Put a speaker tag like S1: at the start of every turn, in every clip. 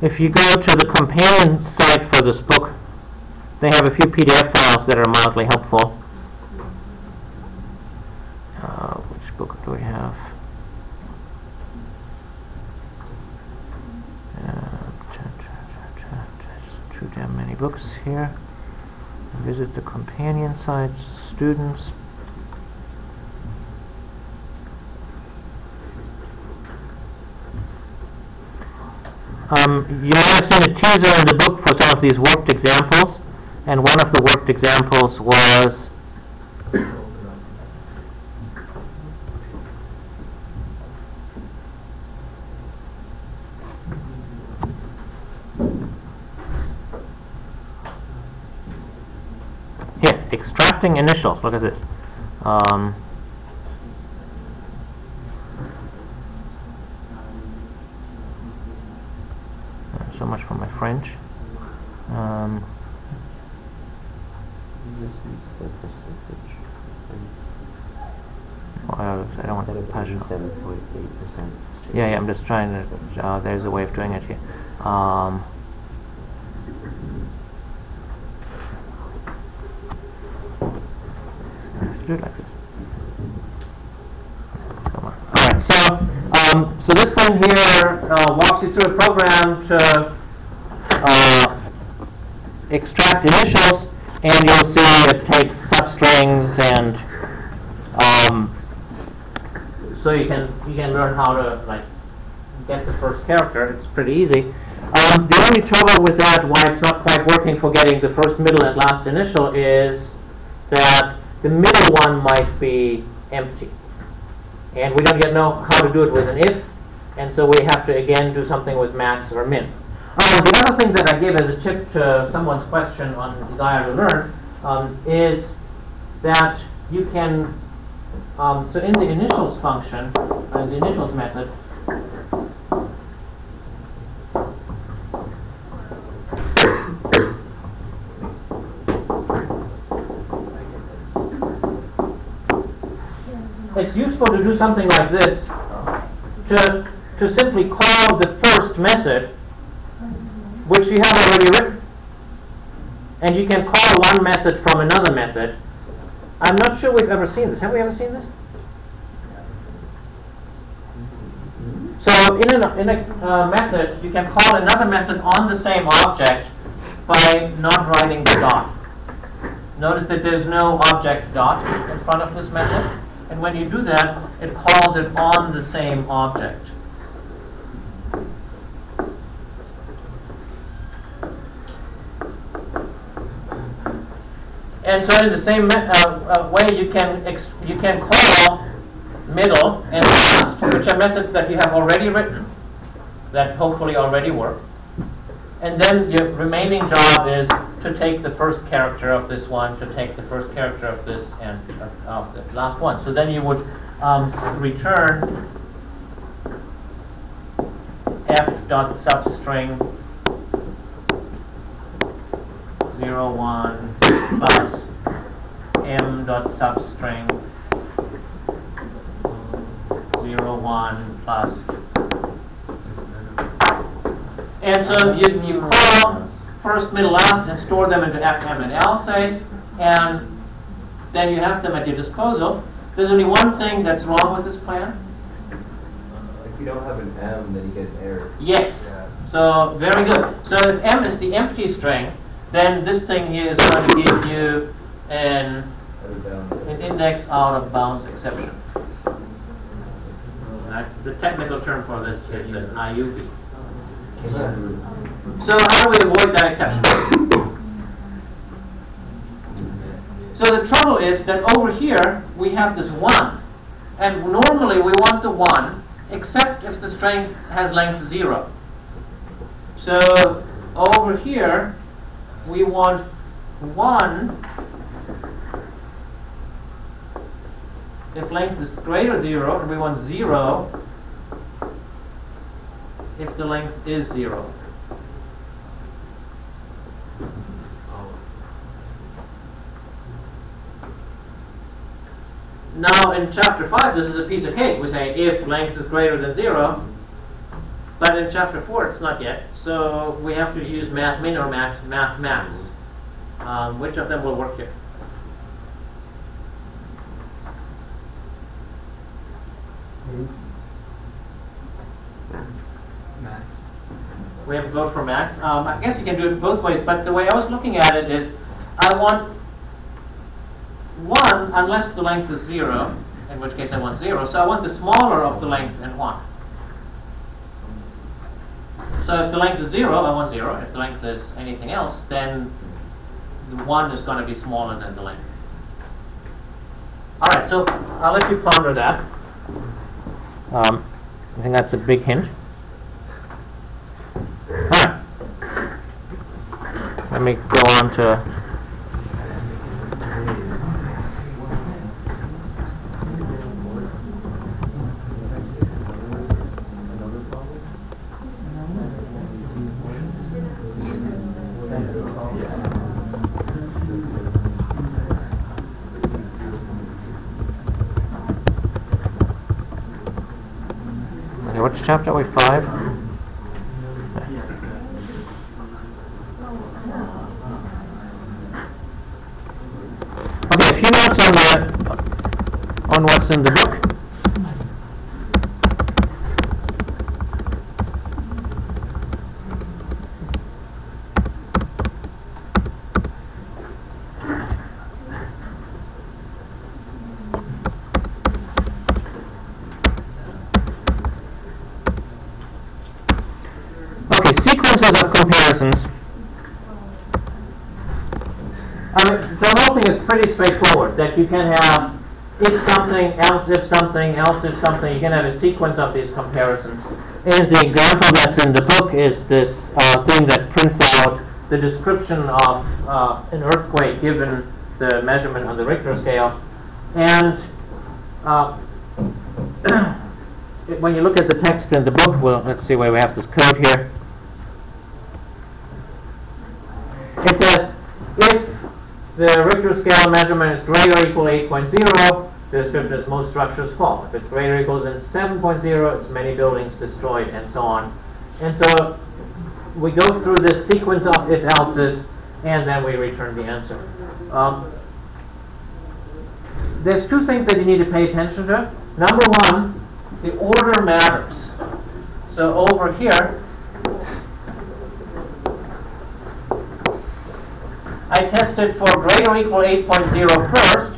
S1: If you go to the companion site for this book, they have a few PDF files that are mildly helpful. Which book do we have? Too damn many books here. Visit the companion sites, students. You might have seen a teaser in the book for some of these worked examples, and one of the worked examples was here, extracting initials. Look at this. So much for my French. I don't want to push.
S2: 7.8%.
S1: Yeah, I'm just trying to. There's a way of doing it here. Do it like this. Alright, so this thing here walks you through a program to extract initials, and you'll see it takes substrings, and so you can learn how to get the first character. It's pretty easy. The only trouble with that, why it's not quite working for getting the first, middle, and last initial, is that the middle one might be empty. And we don't yet know how to do it with an if, and so we have to again do something with max or min. The other thing that I gave as a tip to someone's question on desire to learn is that you can, so in the initials function, the initials method, it's useful to do something like this, to simply call the first method, which you have already written. And you can call one method from another method. I'm not sure we've ever seen this. Have we ever seen this? So in a method, you can call another method on the same object by not writing the dot. Notice that there's no object dot in front of this method. And when you do that, it calls it on the same object. And so in the same way, you can call middle and last, which are methods that you have already written, that hopefully already work. And then your remaining job is to take the first character of this one, to take the first character of this, and of the last one. So then you would return f.substring 0, 1 plus m.substring 0, 1 plus. And so you call first, middle, last, and store them into f, m, and l, say, and then you have them at your disposal. There's only one thing that's wrong with this plan.
S2: If you don't have an m, then you get an error.
S1: Yes. Yeah. So very good. So if m is the empty string, then this thing here is going to give you an index out of bounds exception. That's the technical term for this is an IUP. So how do we avoid that exception? So the trouble is that over here we have this 1, and normally we want the 1 except if the string has length 0. So over here we want 1 if length is greater than 0, and we want 0 if the length is 0. Now in chapter 5, this is a piece of cake. We say if length is greater than 0, but in chapter 4, it's not yet. So we have to use math min or math max. Which of them will work here?
S2: Max.
S1: We have to vote for max. I guess you can do it both ways, but the way I was looking at it is I want 1 unless the length is 0, in which case I want 0. So I want the smaller of the length and 1. So if the length is 0, I want 0. If the length is anything else, then the 1 is going to be smaller than the length. All right, so I'll let you ponder that. I think that's a big hint. All right. Let me go on to which chapter are we? 5? Okay, a few notes on what's in the book. Of comparisons. The whole thing is pretty straightforward, that you can have if something, else if something, else if something. You can have a sequence of these comparisons. And the example that's in the book is this thing that prints out the description of an earthquake given the measurement on the Richter scale. And when you look at the text in the book, well, let's see where we have this code here. It says, if the Richter scale measurement is greater or equal to 8.0, the description is most structures fall. If it's greater or equal to 7.0, it's many buildings destroyed, and so on. And so we go through this sequence of if-else's, and then we return the answer. There's two things that you need to pay attention to. Number one, the order matters. So over here, I tested for greater or equal 8.0 first,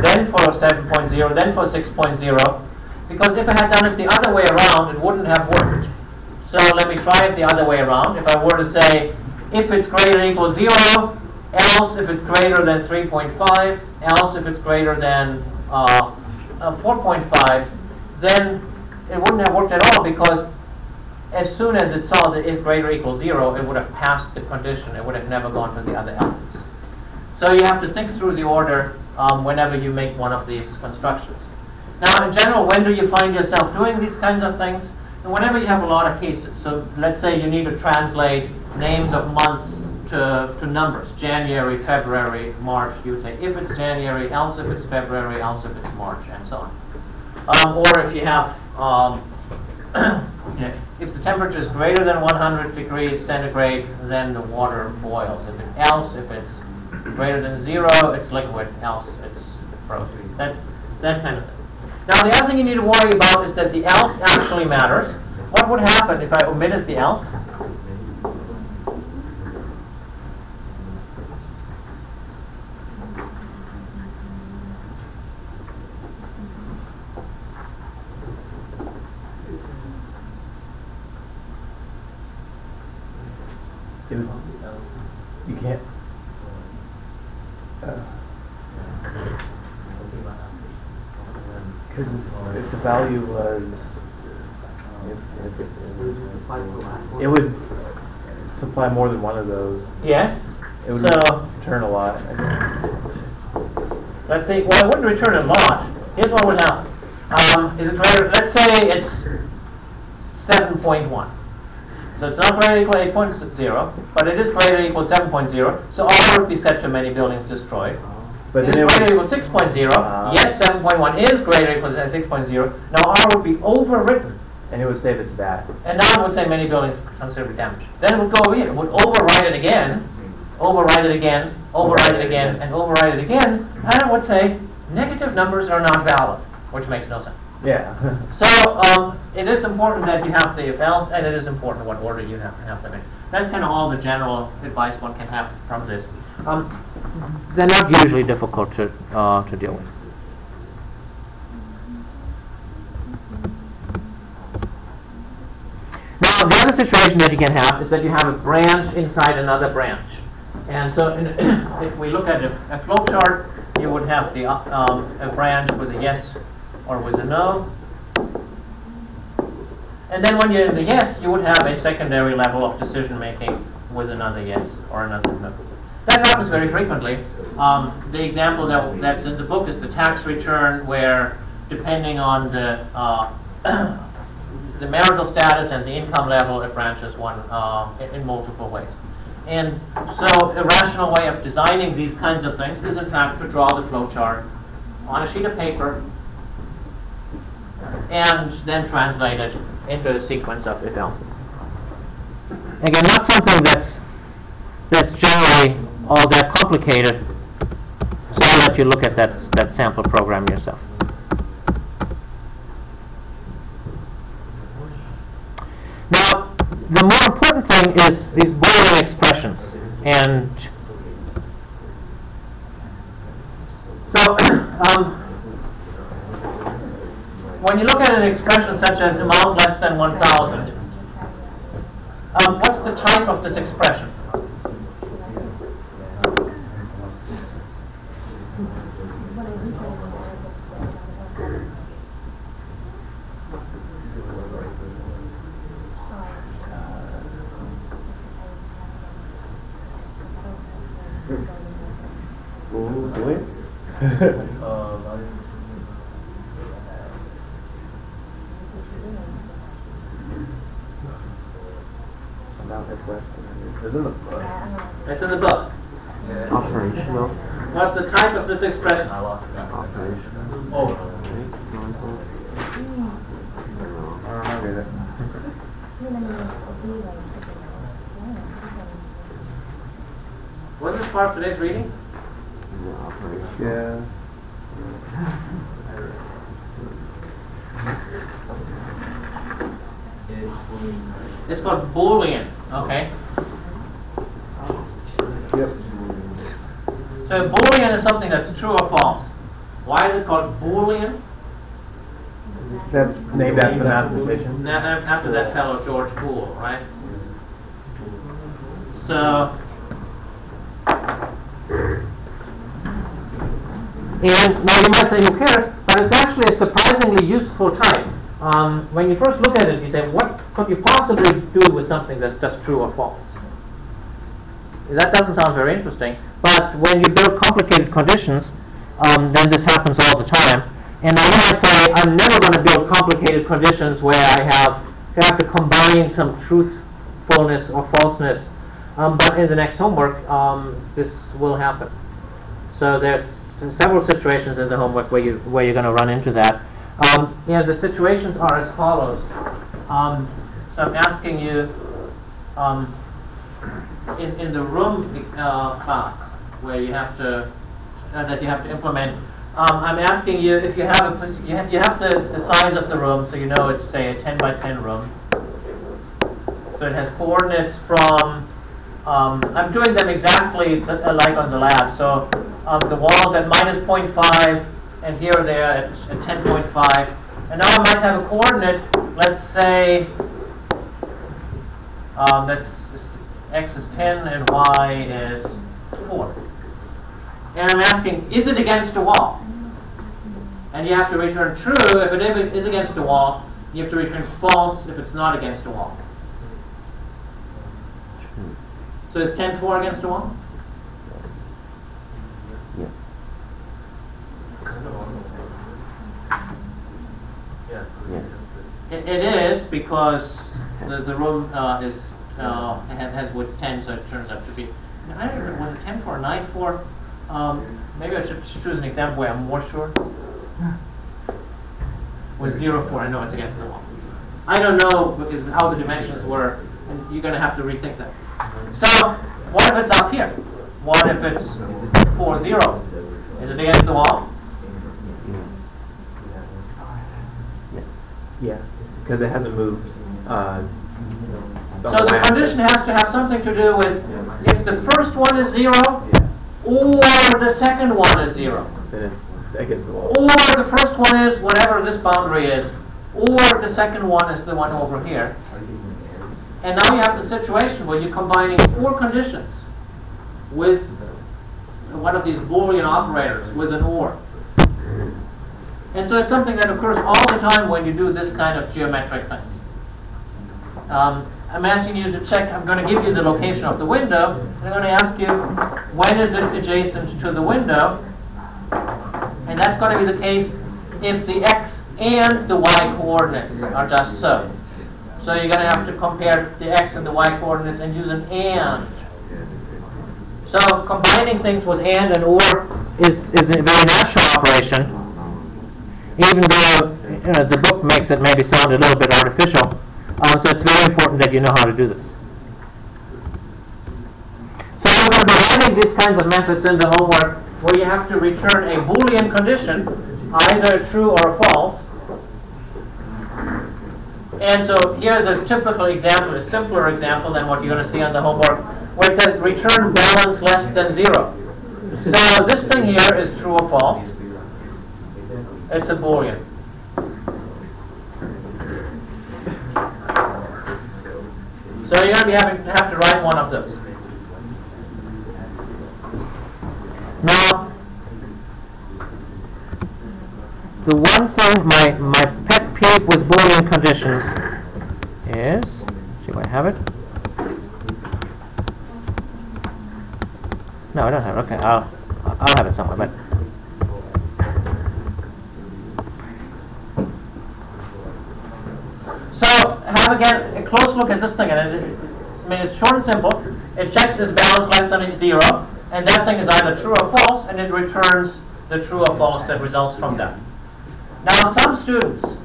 S1: then for 7.0, then for 6.0, because if I had done it the other way around, it wouldn't have worked. So let me try it the other way around. If I were to say, if it's greater or equal 0, else if it's greater than 3.5, else if it's greater than 4.5, then it wouldn't have worked at all, because as soon as it saw that if greater or equal 0, it would have passed the condition. It would have never gone to the other else's. So you have to think through the order whenever you make one of these constructions. Now, in general, when do you find yourself doing these kinds of things? And whenever you have a lot of cases. So let's say you need to translate names of months to numbers. January, February, March. You would say if it's January, else if it's February, else if it's March, and so on. Or if you have, if the temperature is greater than 100 degrees centigrade, then the water boils. If it's greater than 0, it's liquid, else it's frozen. That kind of thing. Now, the other thing you need to worry about is that the else actually matters. What would happen if I omitted the else?
S2: You can't. Because if the value was, it would supply more than one of those.
S1: Yes.
S2: It would return a lot, I guess.
S1: Let's see. Well, it wouldn't return a lot. Here's what would happen. Is it greater? Let's say it's 7.1. So it's not greater or equal to 8.0, but it is greater or equal to 7.0. So R would be set to many buildings destroyed.
S2: But
S1: is
S2: then
S1: greater
S2: it
S1: or
S2: would,
S1: equal 6.0. Yes, 7.1 is greater or equal 6.0. Now R would be overwritten.
S2: and it would say if it's that.
S1: And now it would say many buildings considerably damaged. Then it would go over here. It would overwrite it again, overwrite it again, overwrite it again, and overwrite it again. And it would say negative numbers are not valid, which makes no sense.
S2: Yeah.
S1: So it is important that you have the if-else, and it is important what order you have them in. That's kind of all the general advice one can have from this. They're not usually difficult to deal with. Now, the other situation that you can have is that you have a branch inside another branch. And so if we look at a flowchart, you would have the a branch with a yes or with a no. And then when you're in the yes, you would have a secondary level of decision making with another yes or another no. That happens very frequently. The example that's in the book is the tax return, where depending on the marital status and the income level, it branches one in multiple ways. And so a rational way of designing these kinds of things is, in fact, to draw the flowchart on a sheet of paper and then translate it into a sequence of if-elses. Again, not something that's generally all that complicated, so I'll let you look at that sample program yourself. Now, the more important thing is these Boolean expressions. And so when you look at an expression such as amount less than 1,000, what's the type of this expression?
S2: It's in the book.
S1: It's in the book.
S3: Operational.
S1: What's the type of this expression?
S3: Operational.
S1: Oh. Was this part of today's reading?
S3: Yeah.
S1: It's called Boolean, okay?
S3: Yep.
S1: So Boolean is something that's true or false. Why is it called Boolean?
S2: That's named after the mathematician.
S1: After that fellow George Boole, right? So, and now you might say, who cares? But it's actually a surprisingly useful type. When you first look at it, you say, what could you possibly do with something that's just true or false? That doesn't sound very interesting. But when you build complicated conditions, then this happens all the time. And now you might say, I'm never going to build complicated conditions where I have to combine some truthfulness or falseness. But in the next homework, this will happen. So there's several situations in the homework where you're going to run into that. The situations are as follows. So I'm asking you, in the room class where you have to that you have to implement. I'm asking you if you have you have the size of the room, so you know it's, say, a 10 by 10 room. So it has coordinates from. I'm doing them exactly like on the lab. So the walls at -0.5, and here or there at 10.5. And now I might have a coordinate. Let's say x is 10 and y is 4. And I'm asking, is it against a wall? And you have to return true if it is against a wall. You have to return false if it's not against a wall. So is 10.4 against a wall?
S3: Yes.
S1: It is, because the room has width 10, so it turns out to be. I don't remember, was it 10.4 or 9.4? Maybe I should choose an example where I'm more sure. With 0, 4, I know it's against the wall. I don't know because how the dimensions were, and you're going to have to rethink that. So, what if it's up here? What if it's 4, 0? Is it against the wall?
S2: Yeah, because it hasn't moved.
S1: So the condition has to have something to do with if the first one is 0, or the second one is 0.
S2: Then it's against the wall.
S1: Or the first one is whatever this boundary is, or the second one is the one over here. And now you have the situation where you're combining 4 conditions with one of these Boolean operators with an OR. And so it's something that occurs all the time when you do this kind of geometric things. I'm asking you to check, I'm going to give you the location of the window, and I'm going to ask you, when is it adjacent to the window? And that's going to be the case if the x and the y coordinates are just so. So you're going to have to compare the x and the y coordinates and use an and. So combining things with and or is a very natural operation, even though the book makes it maybe sound a little bit artificial. So it's very important that you know how to do this. So we're going to be writing these kinds of methods in the homework where you have to return a Boolean condition, either true or false. And so here's a typical example, a simpler example than what you're going to see on the homework, where it says return balance less than 0. So this thing here is true or false. It's a Boolean. So you're going to be have to write one of those. Now, the one thing, my pet peeve with Boolean conditions is, let's see if I have it. No, I don't have it. Okay, I'll have it somewhere. But so have again a close look at this thing, and it's short and simple. It checks is balance less than 0, and that thing is either true or false, and it returns the true or false that results from that. Now, some students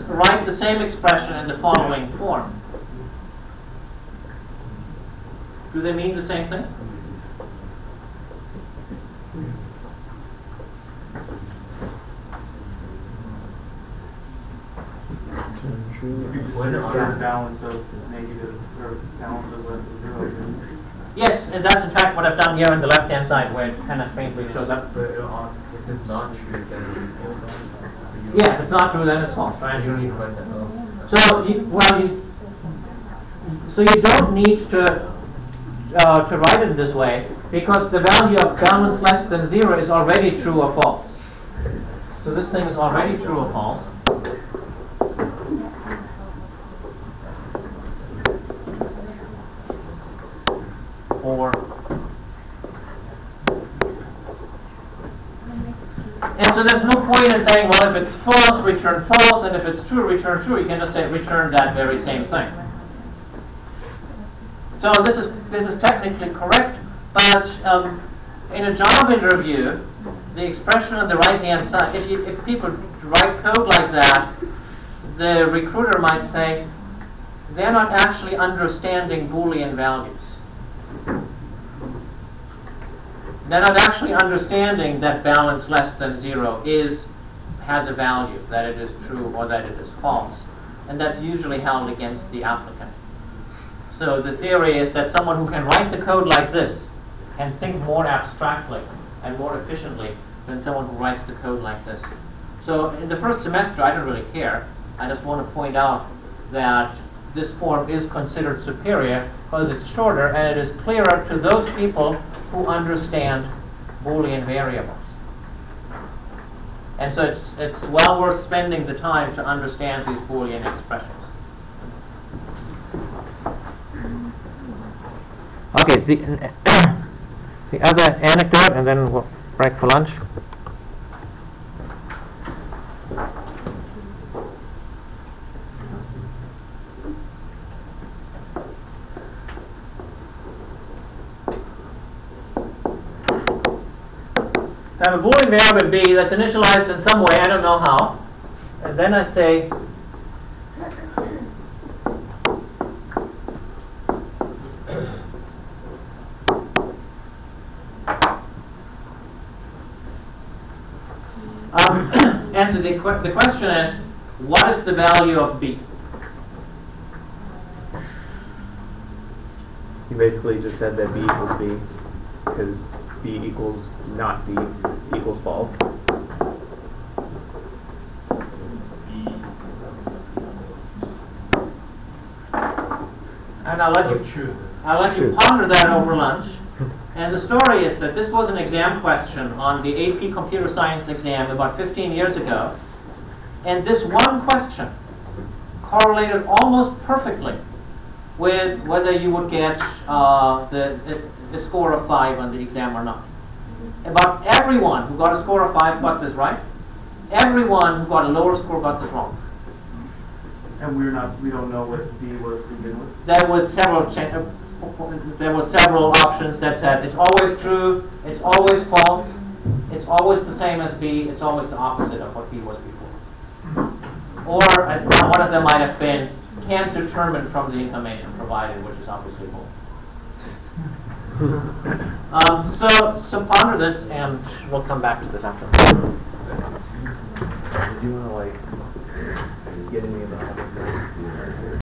S1: write the same expression in the following form. Do they mean the same thing?
S2: When it's a balance of negative or balance of less than 0.
S1: Yes, and that's in fact what I've done here on the left-hand side, where it kind of faintly shows up.
S3: But if it's not true, then it's false.
S1: Yeah, if it's not true, then it's false, right?
S3: You don't need to write that down.
S1: So, you don't need to write it this way, because the value of balance less than 0 is already true or false. So this thing is already true or false. And so there's no point in saying, well, if it's false, return false, and if it's true, return true. You can just say return that very same thing. So this is technically correct, but in a job interview, the expression on the right-hand side, if people write code like that, the recruiter might say, they're not actually understanding Boolean values. They're not actually understanding that balance less than 0 has a value, that it is true or that it is false. And that's usually held against the applicant. So the theory is that someone who can write the code like this can think more abstractly and more efficiently than someone who writes the code like this. So in the first semester, I don't really care. I just want to point out that this form is considered superior because it's shorter and it is clearer to those people who understand Boolean variables. And so it's well worth spending the time to understand these Boolean expressions. Okay, the other anecdote, and then we'll break for lunch. I have a Boolean variable b that's initialized in some way, I don't know how, and then I say and so the question is, what is the value of b?
S4: You basically just said that b equals b because b equals not b equals false.
S1: And I'll let you ponder that over lunch. And the story is that this was an exam question on the AP Computer Science exam about 15 years ago. And this one question correlated almost perfectly with whether you would get the score of 5 on the exam or not. About everyone who got a score of 5 got this right. Everyone who got a lower score got this wrong.
S2: And we don't know what B was to begin with.
S1: There were several options that said it's always true, it's always false, it's always the same as B, it's always the opposite of what B was before. Or one of them might have been can't determine from the information provided, which is obviously false. So ponder this, and we'll come back to this after.
S4: Did you want to get any of that?